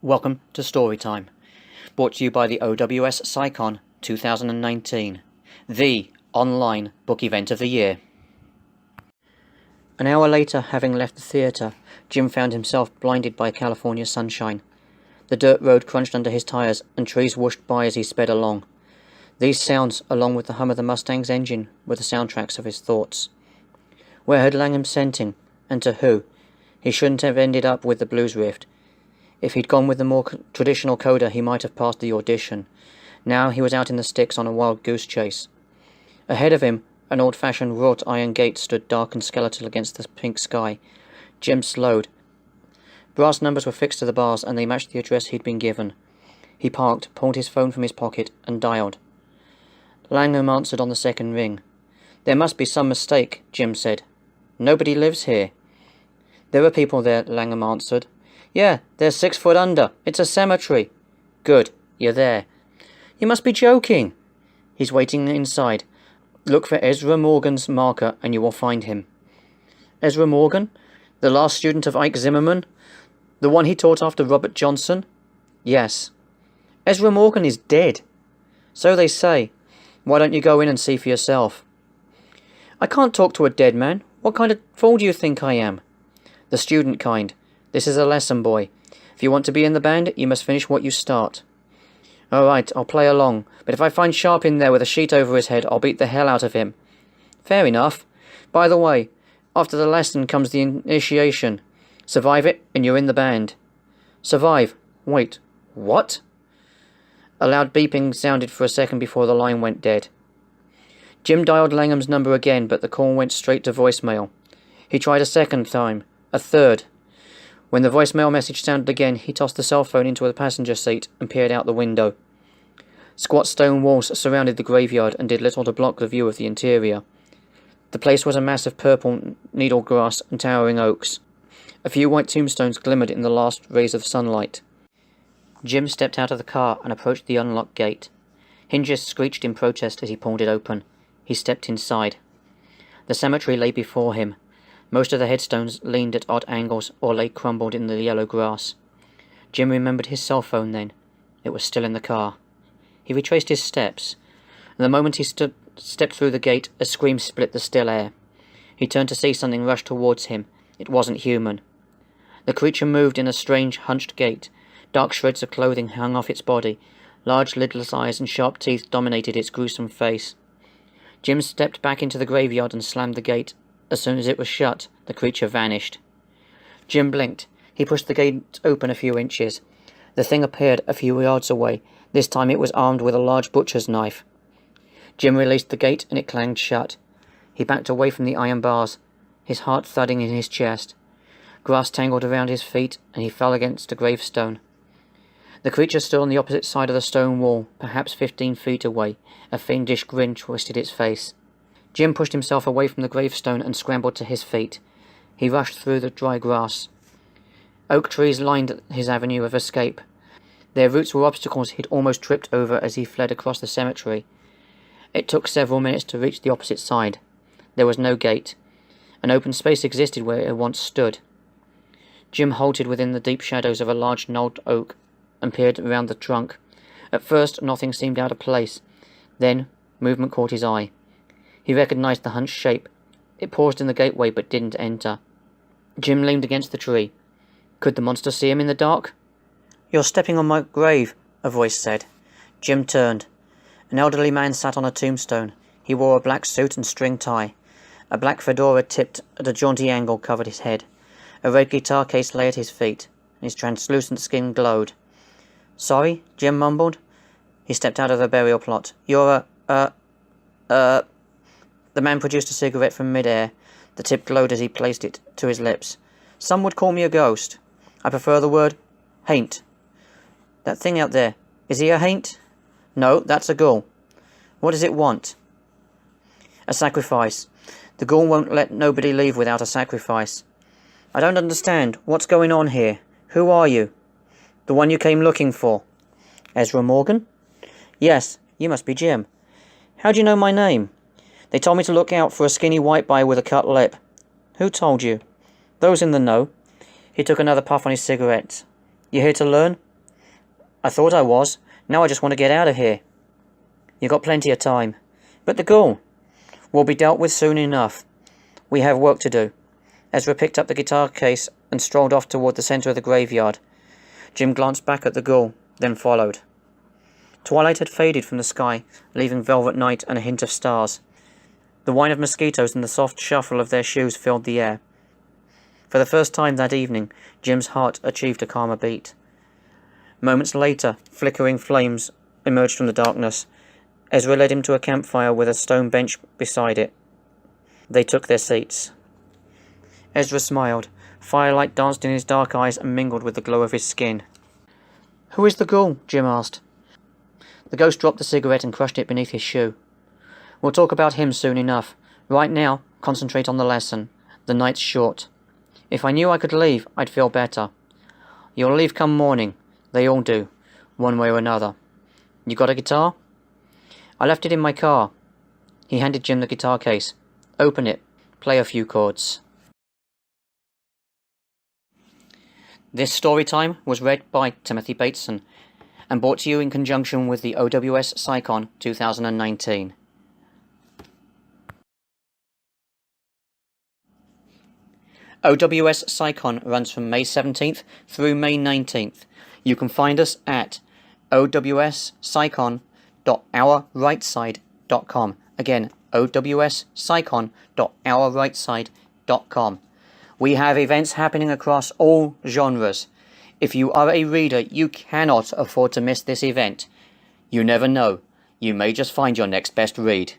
Welcome to Storytime, brought to you by the OWSCyCon2019, the online book event of the year. An hour later, having left the theatre, Jim found himself blinded by California sunshine. The dirt road crunched under his tires, and trees whooshed by as he sped along. These sounds, along with the hum of the Mustang's engine, were the soundtracks of his thoughts. Where had Langham sent him, and to who? He shouldn't have ended up with the Blues Rift. If he'd gone with the more traditional coda, he might have passed the audition. Now he was out in the sticks on a wild goose chase. Ahead of him, an old-fashioned wrought iron gate stood dark and skeletal against the pink sky. Jim slowed. Brass numbers were fixed to the bars, and they matched the address he'd been given. He parked, pulled his phone from his pocket, and dialed. Langham answered on the second ring. "There must be some mistake," Jim said. "Nobody lives here." "There are people there," Langham answered. "Yeah, they're 6 foot under. It's a cemetery." "Good, you're there." "You must be joking." "He's waiting inside. Look for Ezra Morgan's marker and you will find him." "Ezra Morgan? The last student of Ike Zimmerman? The one he taught after Robert Johnson?" "Yes." "Ezra Morgan is dead." "So they say. Why don't you go in and see for yourself?" "I can't talk to a dead man. What kind of fool do you think I am?" "The student kind. This is a lesson, boy. If you want to be in the band, you must finish what you start." "All right, I'll play along, but if I find Sharp in there with a sheet over his head, I'll beat the hell out of him." "Fair enough. By the way, after the lesson comes the initiation. Survive it, and you're in the band." "Survive? Wait, what?" A loud beeping sounded for a second before the line went dead. Jim dialed Langham's number again, but the call went straight to voicemail. He tried a second time, a third. When the voicemail message sounded again, he tossed the cell phone into the passenger seat and peered out the window. Squat stone walls surrounded the graveyard and did little to block the view of the interior. The place was a mass of purple needle grass and towering oaks. A few white tombstones glimmered in the last rays of sunlight. Jim stepped out of the car and approached the unlocked gate. Hinges screeched in protest as he pulled it open. He stepped inside. The cemetery lay before him. Most of the headstones leaned at odd angles or lay crumbled in the yellow grass. Jim remembered his cell phone then. It was still in the car. He retraced his steps, and the moment he stepped through the gate, a scream split the still air. He turned to see something rush towards him. It wasn't human. The creature moved in a strange, hunched gait. Dark shreds of clothing hung off its body. Large, lidless eyes and sharp teeth dominated its gruesome face. Jim stepped back into the graveyard and slammed the gate. As soon as it was shut, the creature vanished. Jim blinked. He pushed the gate open a few inches. The thing appeared a few yards away. This time it was armed with a large butcher's knife. Jim released the gate and it clanged shut. He backed away from the iron bars, his heart thudding in his chest. Grass tangled around his feet and he fell against a gravestone. The creature stood on the opposite side of the stone wall, perhaps 15 feet away. A fiendish grin twisted its face. Jim pushed himself away from the gravestone and scrambled to his feet. He rushed through the dry grass. Oak trees lined his avenue of escape. Their roots were obstacles he'd almost tripped over as he fled across the cemetery. It took several minutes to reach the opposite side. There was no gate. An open space existed where it once stood. Jim halted within the deep shadows of a large gnarled oak and peered around the trunk. At first, nothing seemed out of place. Then, movement caught his eye. He recognized the hunched shape. It paused in the gateway but didn't enter. Jim leaned against the tree. Could the monster see him in the dark? "You're stepping on my grave," a voice said. Jim turned. An elderly man sat on a tombstone. He wore a black suit and string tie. A black fedora tipped at a jaunty angle covered his head. A red guitar case lay at his feet, and his translucent skin glowed. "Sorry," Jim mumbled. He stepped out of the burial plot. "You're The man produced a cigarette from mid-air. The tip glowed as he placed it to his lips. "Some would call me a ghost. I prefer the word haint." "That thing out there, is he a haint?" "No, that's a ghoul." "What does it want?" "A sacrifice. The ghoul won't let nobody leave without a sacrifice." "I don't understand. What's going on here? Who are you?" "The one you came looking for." "Ezra Morgan?" "Yes, you must be Jim." "How do you know my name?" "They told me to look out for a skinny white boy with a cut lip." "Who told you?" "Those in the know." He took another puff on his cigarette. "You here to learn?" I thought I was. Now I just want to get out of here. You got plenty of time. But the ghoul will be dealt with soon enough. We have work to do. Ezra picked up the guitar case and strolled off toward the centre of the graveyard. Jim glanced back at the ghoul, then followed. Twilight had faded from the sky, leaving velvet night and a hint of stars. The whine of mosquitoes and the soft shuffle of their shoes filled the air. For the first time that evening, Jim's heart achieved a calmer beat. Moments later, flickering flames emerged from the darkness. Ezra led him to a campfire with a stone bench beside it. They took their seats. Ezra smiled. Firelight danced in his dark eyes and mingled with the glow of his skin. "Who is the ghoul?" Jim asked. The ghost dropped the cigarette and crushed it beneath his shoe. "We'll talk about him soon enough. Right now, concentrate on the lesson. The night's short. If I knew I could leave, I'd feel better. You'll leave come morning. They all do, one way or another. You got a guitar?" "I left it in my car." He handed Jim the guitar case. "Open it. Play a few chords." This story time was read by Timothy Bateson and brought to you in conjunction with the OWSCyCon 2019. OWSCyCon runs from May 17th through May 19th. You can find us at OWSCyCon.OurRightSide.com. Again, OWSCyCon.OurRightSide.com. We have events happening across all genres. If you are a reader, you cannot afford to miss this event. You never know. You may just find your next best read.